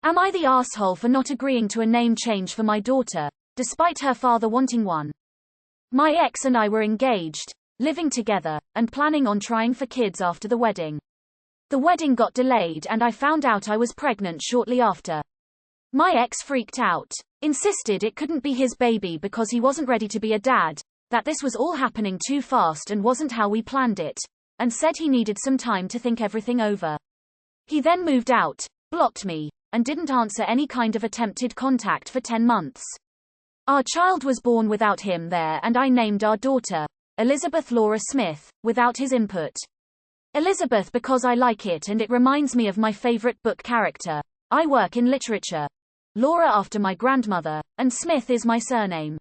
Am I the asshole for not agreeing to a name change for my daughter, despite her father wanting one? My ex and I were engaged, living together, and planning on trying for kids after the wedding. The wedding got delayed and I found out I was pregnant shortly after. My ex freaked out, insisted it couldn't be his baby because he wasn't ready to be a dad, that this was all happening too fast and wasn't how we planned it, and said he needed some time to think everything over. He then moved out, blocked me, and didn't answer any kind of attempted contact for 10 months. Our child was born without him there and I named our daughter, Elizabeth Laura Smith, without his input. Elizabeth because I like it and it reminds me of my favorite book character. I work in literature. Laura after my grandmother, and Smith is my surname.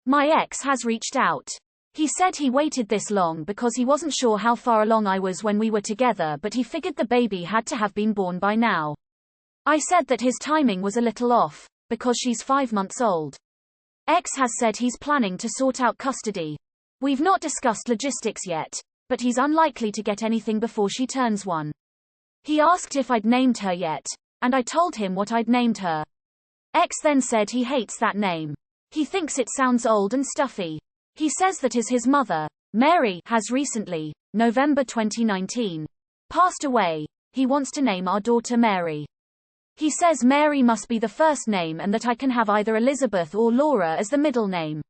My ex has reached out. He said he waited this long because he wasn't sure how far along I was when we were together, but he figured the baby had to have been born by now. I said that his timing was a little off, because she's 5 months old. Ex has said he's planning to sort out custody. We've not discussed logistics yet, but he's unlikely to get anything before she turns 1. He asked if I'd named her yet, and I told him what I'd named her. Ex then said he hates that name. He thinks it sounds old and stuffy. He says that his mother, Mary, has recently, November 2019, passed away. He wants to name our daughter Mary. He says Mary must be the first name and that I can have either Elizabeth or Laura as the middle name.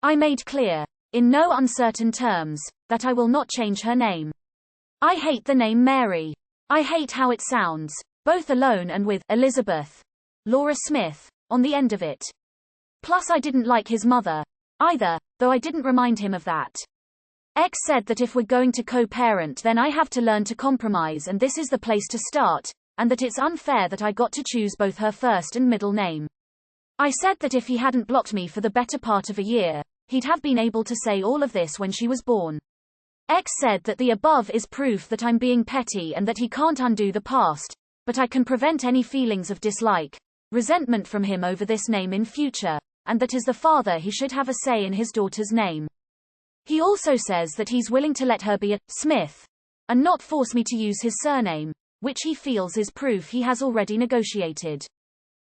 I made clear, in no uncertain terms, that I will not change her name. I hate the name Mary. I hate how it sounds, both alone and with Elizabeth Laura Smith on the end of it. Plus I didn't like his mother either, though I didn't remind him of that. X said that if we're going to co-parent then I have to learn to compromise and this is the place to start, and that it's unfair that I got to choose both her first and middle name. I said that if he hadn't blocked me for the better part of a year, he'd have been able to say all of this when she was born. X said that the above is proof that I'm being petty and that he can't undo the past, but I can prevent any feelings of dislike, resentment from him over this name in future, and that as the father he should have a say in his daughter's name. He also says that he's willing to let her be a Smith, and not force me to use his surname, which he feels is proof he has already negotiated.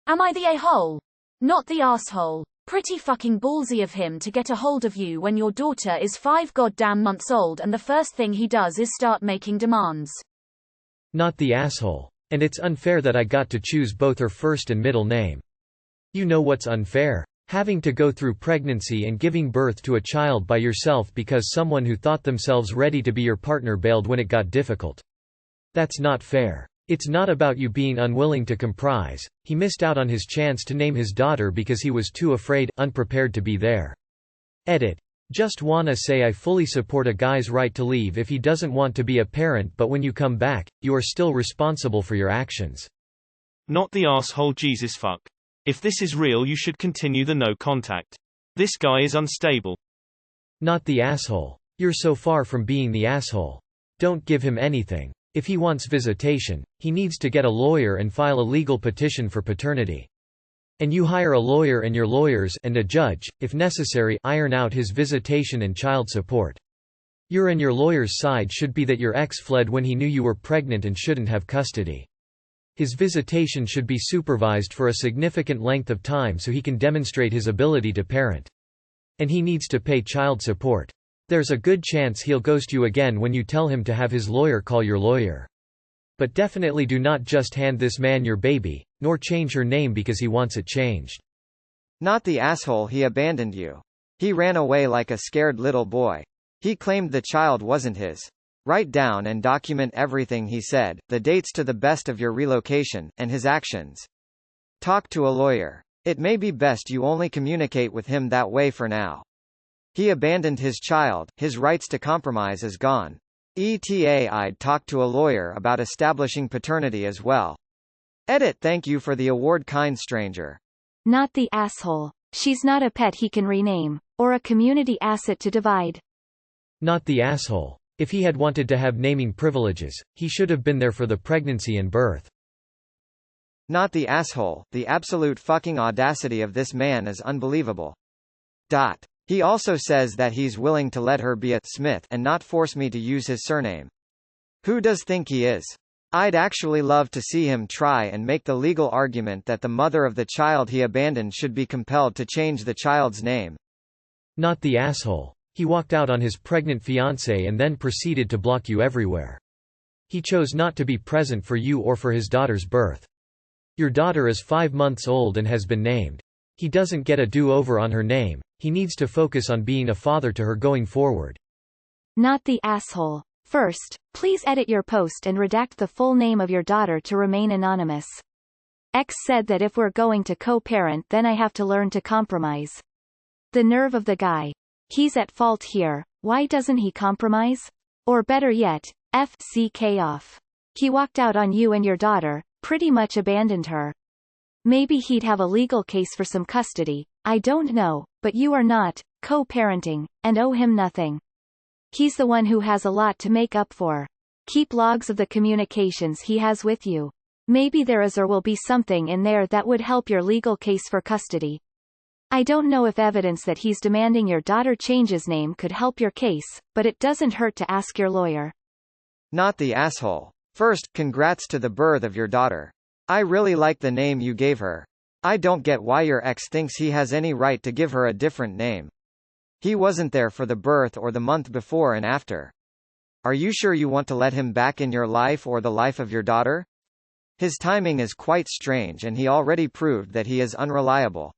Am I the a-hole? Not the asshole. Pretty fucking ballsy of him to get a hold of you when your daughter is 5 goddamn months old and the first thing he does is start making demands. Not the asshole. And it's unfair that I got to choose both her first and middle name. You know what's unfair? Having to go through pregnancy and giving birth to a child by yourself because someone who thought themselves ready to be your partner bailed when it got difficult. That's not fair. It's not about you being unwilling to comprise. He missed out on his chance to name his daughter because he was too afraid, unprepared to be there. Edit. Just wanna say I fully support a guy's right to leave if he doesn't want to be a parent, but when you come back, you are still responsible for your actions. Not the asshole. Jesus fuck. If this is real you should continue the no contact. This guy is unstable. Not the asshole. You're so far from being the asshole. Don't give him anything. If he wants visitation, he needs to get a lawyer and file a legal petition for paternity. And you hire a lawyer and your lawyers and a judge, if necessary, iron out his visitation and child support. Your and your lawyer's side should be that your ex fled when he knew you were pregnant and shouldn't have custody. His visitation should be supervised for a significant length of time so he can demonstrate his ability to parent. And he needs to pay child support. There's a good chance he'll ghost you again when you tell him to have his lawyer call your lawyer. But definitely do not just hand this man your baby, nor change her name because he wants it changed. Not the asshole. He abandoned you. He ran away like a scared little boy. He claimed the child wasn't his. Write down and document everything he said, the dates to the best of your relocation, and his actions. Talk to a lawyer. It may be best you only communicate with him that way for now. He abandoned his child, his rights to compromise is gone. I'd talk to a lawyer about establishing paternity as well. Edit. Thank you for the award, kind stranger. Not the asshole. She's not a pet he can rename, or a community asset to divide. Not the asshole. If he had wanted to have naming privileges, he should have been there for the pregnancy and birth. Not the asshole. The absolute fucking audacity of this man is unbelievable. He also says that he's willing to let her be a Smith and not force me to use his surname. Who does think he is? I'd actually love to see him try and make the legal argument that the mother of the child he abandoned should be compelled to change the child's name. Not the asshole. He walked out on his pregnant fiancée and then proceeded to block you everywhere. He chose not to be present for you or for his daughter's birth. Your daughter is 5 months old and has been named. He doesn't get a do-over on her name, he needs to focus on being a father to her going forward. Not the asshole. First, please edit your post and redact the full name of your daughter to remain anonymous. X said that if we're going to co-parent then I have to learn to compromise. The nerve of the guy. He's at fault here, why doesn't he compromise? Or better yet, FCK off. He walked out on you and your daughter, pretty much abandoned her. Maybe he'd have a legal case for some custody, I don't know, but you are not co-parenting, and owe him nothing. He's the one who has a lot to make up for. Keep logs of the communications he has with you. Maybe there is or will be something in there that would help your legal case for custody. I don't know if evidence that he's demanding your daughter changes name could help your case, but it doesn't hurt to ask your lawyer. Not the asshole. First, congrats to the birth of your daughter. I really like the name you gave her. I don't get why your ex thinks he has any right to give her a different name. He wasn't there for the birth or the month before and after. Are you sure you want to let him back in your life or the life of your daughter? His timing is quite strange and he already proved that he is unreliable.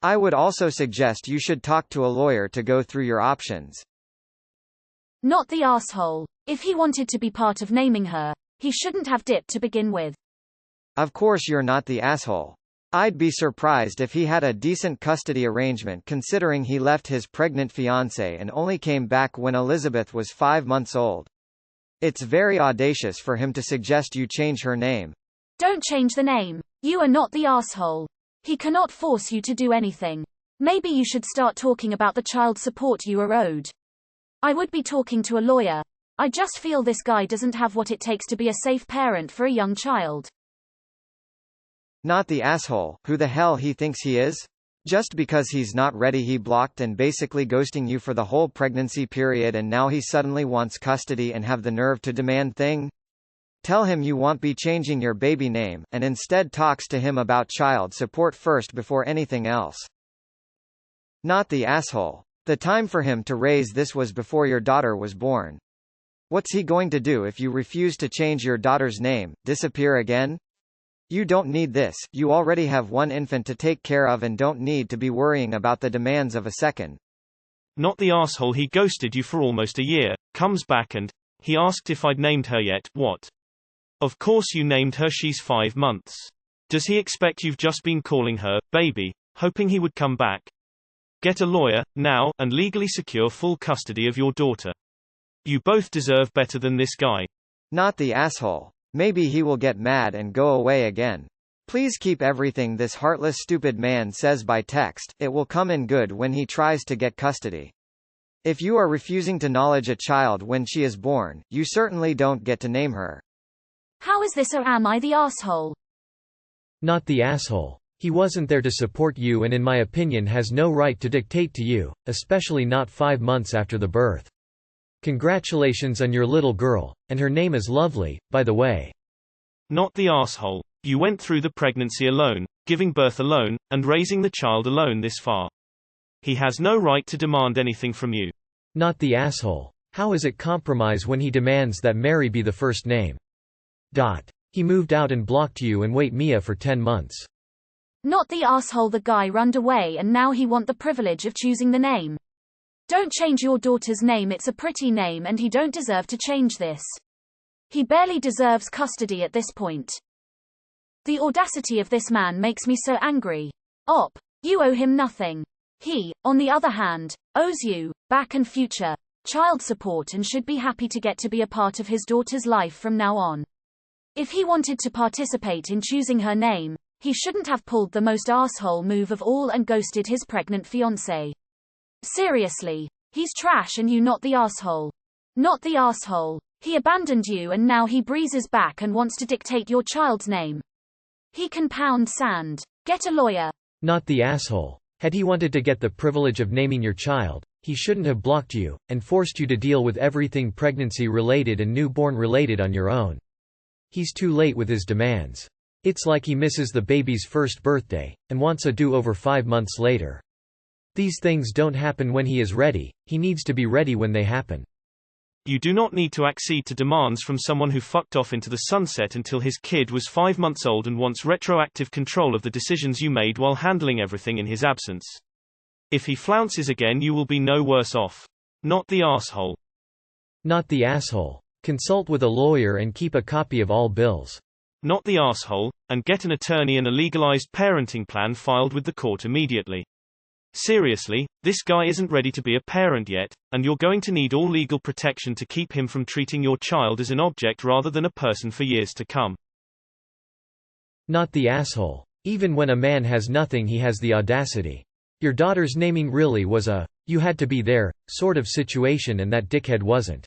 I would also suggest you should talk to a lawyer to go through your options. Not the asshole. If he wanted to be part of naming her, he shouldn't have dipped to begin with. Of course you're not the asshole. I'd be surprised if he had a decent custody arrangement considering he left his pregnant fiancée and only came back when Elizabeth was 5 months old. It's very audacious for him to suggest you change her name. Don't change the name. You are not the asshole. He cannot force you to do anything. Maybe you should start talking about the child support you are owed. I would be talking to a lawyer. I just feel this guy doesn't have what it takes to be a safe parent for a young child. Not the asshole. Who the hell he thinks he is? Just because he's not ready he blocked and basically ghosting you for the whole pregnancy period and now he suddenly wants custody and have the nerve to demand thing? Tell him you won't be changing your baby name, and instead talks to him about child support first before anything else. Not the asshole. The time for him to raise this was before your daughter was born. What's he going to do if you refuse to change your daughter's name, disappear again? You don't need this, you already have one infant to take care of and don't need to be worrying about the demands of a second. Not the asshole. He ghosted you for almost a year, comes back and, he asked if I'd named her yet. What? Of course you named her, she's 5 months. Does he expect you've just been calling her, baby, hoping he would come back? Get a lawyer, now, and legally secure full custody of your daughter. You both deserve better than this guy. Not the asshole. Maybe he will get mad and go away again. Please keep everything this heartless stupid man says by text, it will come in good when he tries to get custody. If you are refusing to acknowledge a child when she is born, you certainly don't get to name her. How is this, or am I the asshole? Not the asshole. He wasn't there to support you and in my opinion has no right to dictate to you, especially not 5 months after the birth. Congratulations on your little girl, and her name is lovely, by the way. Not the asshole. You went through the pregnancy alone, giving birth alone, and raising the child alone this far. He has no right to demand anything from you. Not the asshole. How is it compromise when he demands that Mary be the first name? He moved out and blocked you and wait Mia for 10 months. Not the asshole. The guy runned away and now he want the privilege of choosing the name. Don't change your daughter's name, it's a pretty name and he don't deserve to change this. He barely deserves custody at this point. The audacity of this man makes me so angry. You owe him nothing. He, on the other hand, owes you, back and future, child support and should be happy to get to be a part of his daughter's life from now on. If he wanted to participate in choosing her name, he shouldn't have pulled the most asshole move of all and ghosted his pregnant fiancée. Seriously, he's trash and you not the asshole. Not the asshole. He abandoned you and now he breezes back and wants to dictate your child's name. He can pound sand. Get a lawyer. Not the asshole. Had he wanted to get the privilege of naming your child, he shouldn't have blocked you, and forced you to deal with everything pregnancy-related and newborn-related on your own. He's too late with his demands. It's like he misses the baby's first birthday, and wants a do-over 5 months later. These things don't happen when he is ready, he needs to be ready when they happen. You do not need to accede to demands from someone who fucked off into the sunset until his kid was 5 months old and wants retroactive control of the decisions you made while handling everything in his absence. If he flounces again, you will be no worse off. Not the asshole. Not the asshole. Consult with a lawyer and keep a copy of all bills. Not the asshole, and get an attorney and a legalized parenting plan filed with the court immediately. Seriously, this guy isn't ready to be a parent yet, and you're going to need all legal protection to keep him from treating your child as an object rather than a person for years to come. Not the asshole. Even when a man has nothing, he has the audacity. Your daughter's naming really was a, you had to be there, sort of situation, and that dickhead wasn't.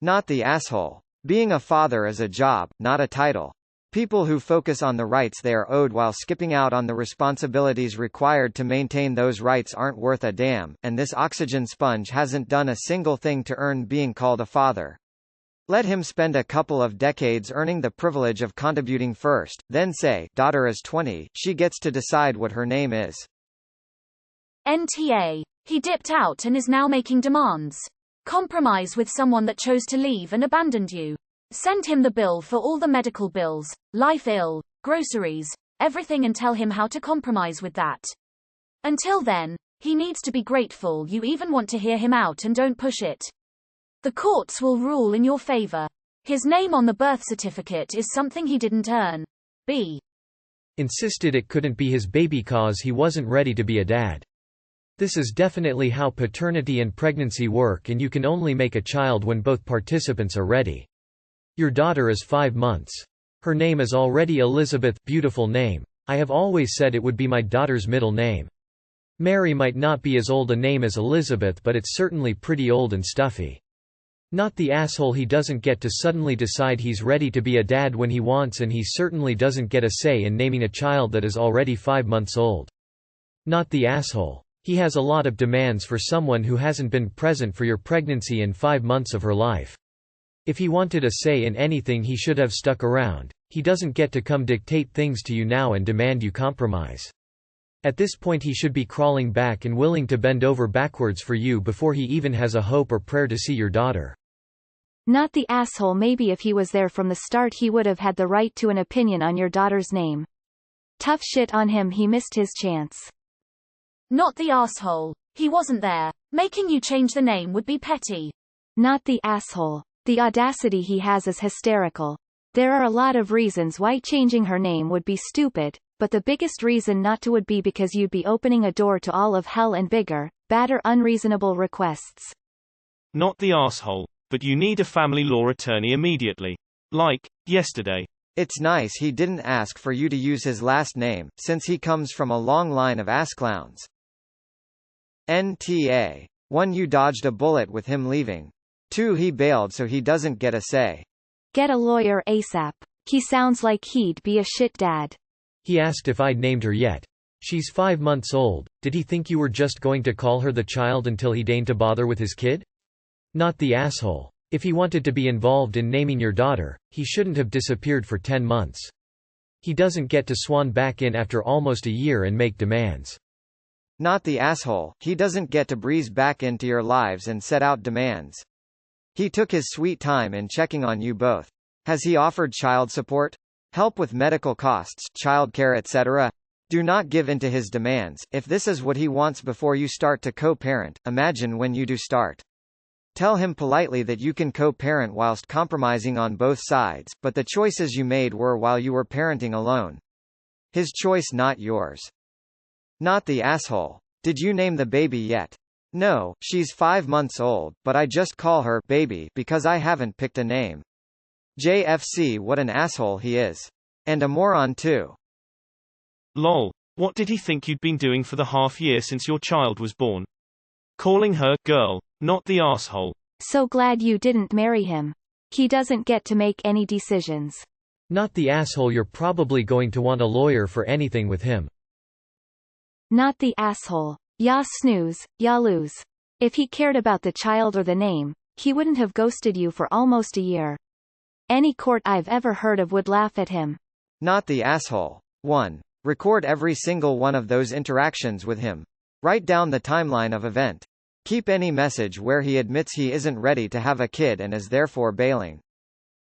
Not the asshole. Being a father is a job, not a title. People who focus on the rights they are owed while skipping out on the responsibilities required to maintain those rights aren't worth a damn, and this oxygen sponge hasn't done a single thing to earn being called a father. Let him spend a couple of decades earning the privilege of contributing first, then say, daughter is 20, she gets to decide what her name is. NTA. He dipped out and is now making demands. Compromise with someone that chose to leave and abandoned you. Send him the bill for all the medical bills, life ill, groceries, everything, and tell him how to compromise with that. Until then, he needs to be grateful you even want to hear him out, and don't push it. The courts will rule in your favor. His name on the birth certificate is something he didn't earn. B. Insisted it couldn't be his baby cause he wasn't ready to be a dad. This is definitely how paternity and pregnancy work, and you can only make a child when both participants are ready. Your daughter is 5 months. Her name is already Elizabeth, beautiful name. I have always said it would be my daughter's middle name. Mary might not be as old a name as Elizabeth, but it's certainly pretty old and stuffy. Not the asshole. He doesn't get to suddenly decide he's ready to be a dad when he wants, and he certainly doesn't get a say in naming a child that is already 5 months old. Not the asshole. He has a lot of demands for someone who hasn't been present for your pregnancy and 5 months of her life. If he wanted a say in anything, he should have stuck around. He doesn't get to come dictate things to you now and demand you compromise. At this point he should be crawling back and willing to bend over backwards for you before he even has a hope or prayer to see your daughter. Not the asshole. Maybe if he was there from the start he would have had the right to an opinion on your daughter's name. Tough shit on him, he missed his chance. Not the asshole. He wasn't there. Making you change the name would be petty. Not the asshole. The audacity he has is hysterical. There are a lot of reasons why changing her name would be stupid, but the biggest reason not to would be because you'd be opening a door to all of hell and bigger, badder, unreasonable requests. Not the asshole. But you need a family law attorney immediately. Like, yesterday. It's nice he didn't ask for you to use his last name, since he comes from a long line of ass clowns. NTA. 1. You dodged a bullet with him leaving. 2. He bailed so he doesn't get a say. Get a lawyer ASAP. He sounds like he'd be a shit dad. He asked if I'd named her yet. She's 5 months old. Did he think you were just going to call her the child until he deigned to bother with his kid? Not the asshole. If he wanted to be involved in naming your daughter, he shouldn't have disappeared for 10 months. He doesn't get to swan back in after almost a year and make demands. Not the asshole. He doesn't get to breeze back into your lives and set out demands. He took his sweet time in checking on you both. Has he offered child support? Help with medical costs, childcare, etc.? Do not give in to his demands. If this is what he wants before you start to co-parent, imagine when you do start. Tell him politely that you can co-parent whilst compromising on both sides, but the choices you made were while you were parenting alone. His choice, not yours. Not the asshole. Did you name the baby yet? No, she's 5 months old, but I just call her baby because I haven't picked a name. JFC. What an asshole he is. And a moron too. Lol. What did he think you'd been doing for the half year since your child was born? Calling her girl. Not the asshole. So glad you didn't marry him. He doesn't get to make any decisions. Not the asshole. You're probably going to want a lawyer for anything with him. Not the asshole. Ya snooze, ya lose. If he cared about the child or the name, he wouldn't have ghosted you for almost a year. Any court I've ever heard of would laugh at him. Not the asshole. 1. Record every single one of those interactions with him. Write down the timeline of event. Keep any message where he admits he isn't ready to have a kid and is therefore bailing.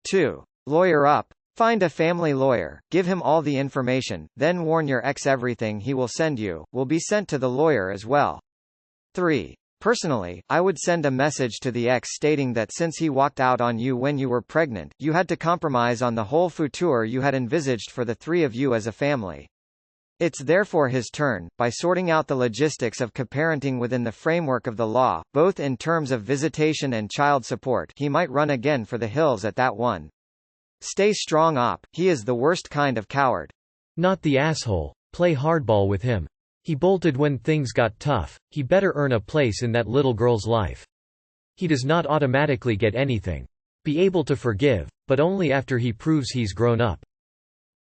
2. Lawyer up. Find a family lawyer, give him all the information, then warn your ex everything he will send you, will be sent to the lawyer as well. 3. Personally, I would send a message to the ex stating that since he walked out on you when you were pregnant, you had to compromise on the whole futur you had envisaged for the three of you as a family. It's therefore his turn, by sorting out the logistics of co-parenting within the framework of the law, both in terms of visitation and child support, he might run again for the hills at that one. Stay strong op, he is the worst kind of coward. Not the asshole. Play hardball with him. He bolted when things got tough, he better earn a place in that little girl's life. He does not automatically get anything. Be able to forgive, but only after he proves he's grown up.